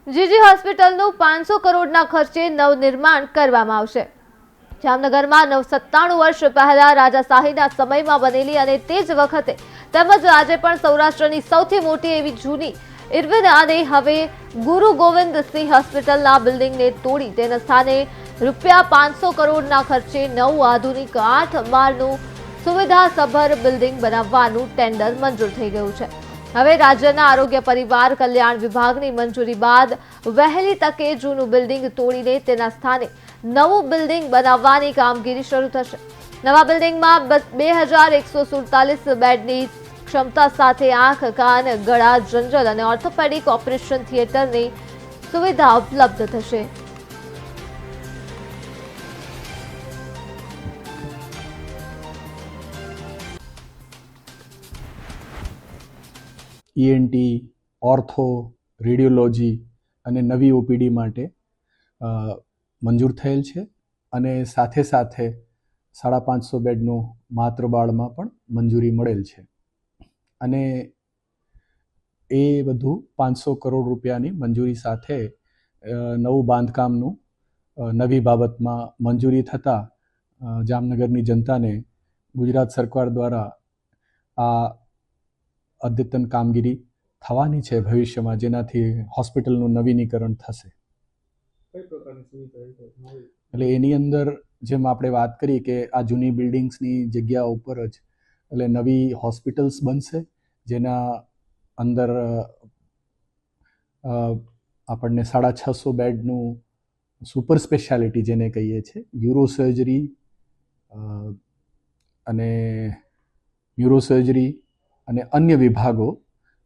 જીજી હોસ્પિટલનું 500 કરોડના ખર્ચે નવનિર્માણ કરવામાં આવશે। જામનગરમાં 97 વર્ષ પહેલા રાજાશાહીના સમયમાં બનેલી અને તે જ વખતે તેમજ આજે પણ સૌરાષ્ટ્રની સૌથી મોટી એવી જૂની ઇરવિન હવે ગુરુ ગોવિંદ સિંહ હોસ્પિટલના બિલ્ડિંગને તોડી તેના સ્થાને રૂપિયા 500 કરોડના ખર્ચે નવું આધુનિક 8 માળનું સુવિધાસભર બિલ્ડિંગ બનાવવાનું ટેન્ડર મંજૂર થઈ ગયું છે। હવે રાજ્યના આરોગ્ય પરિવાર કલ્યાણ વિભાગની મંજૂરી બાદ વહેલી તકે જૂનું બિલ્ડિંગ તોડીને તેના સ્થાને નવું બિલ્ડિંગ બનાવવાની કામગીરી શરૂ થશે। નવા બિલ્ડિંગમાં 2147 બેડની ક્ષમતા સાથે આંખ, કાન, ગળા, જનરલ અને ઓર્થોપેડિક ઓપરેશન થિયેટરની સુવિધા ઉપલબ્ધ થશે। ईएनटी, ऑर्थो, रेडियोलॉजी અને નવી ઓપીડી માટે મંજૂર થયેલ છે અને સાથે સાથે 550 બેડનું માતૃબાળમાં પણ મંજૂરી મળેલ છે અને એ બધું 500 કરોડ રૂપિયાની મંજૂરી સાથે નવું બાંધકામનું નવી બાબતમાં મંજૂરી થતાં જામનગરની જનતાને ગુજરાત સરકાર દ્વારા આ અદ્યતન કામગીરી થવાની છે ભવિષ્યમાં, જેનાથી હોસ્પિટલનું નવીનીકરણ થશે। એટલે એની અંદર જેમ આપણે વાત કરી કે આ જૂની બિલ્ડિંગ્સની જગ્યા ઉપર જ એટલે નવી હોસ્પિટલ્સ બનશે, જેના અંદર આપણને 650 બેડનું સુપર સ્પેશિયાલિટી જેને કહીએ છીએ, યુરોસર્જરી અને ન્યુરોસર્જરી અને અન્ય વિભાગો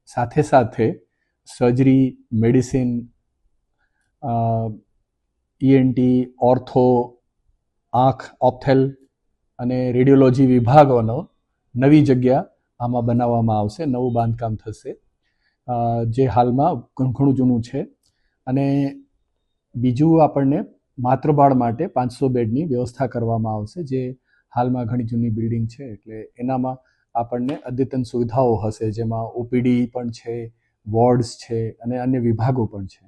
સાથે સાથે સર્જરી, મેડિસિન, ईएनटी, ऑर्थो, आँख, ऑप्थेल અને રેડિયોલોજી વિભાગોનો નવી જગ્યા આમાં બનાવવામાં આવશે, નવું બાંધકામ થશે જે હાલમાં ઘણું જૂનું છે। અને બીજું આપણને માતૃબાળ માટે 500 બેડની વ્યવસ્થા કરવામાં આવશે, જે હાલમાં ઘણી જૂની બિલ્ડિંગ છે એટલે એનામાં આપણને અદ્યતન સુવિધાઓ હશે, જેમાં ઓપીડી પણ છે, વોર્ડ્સ છે અને અન્ય વિભાગો પણ છે।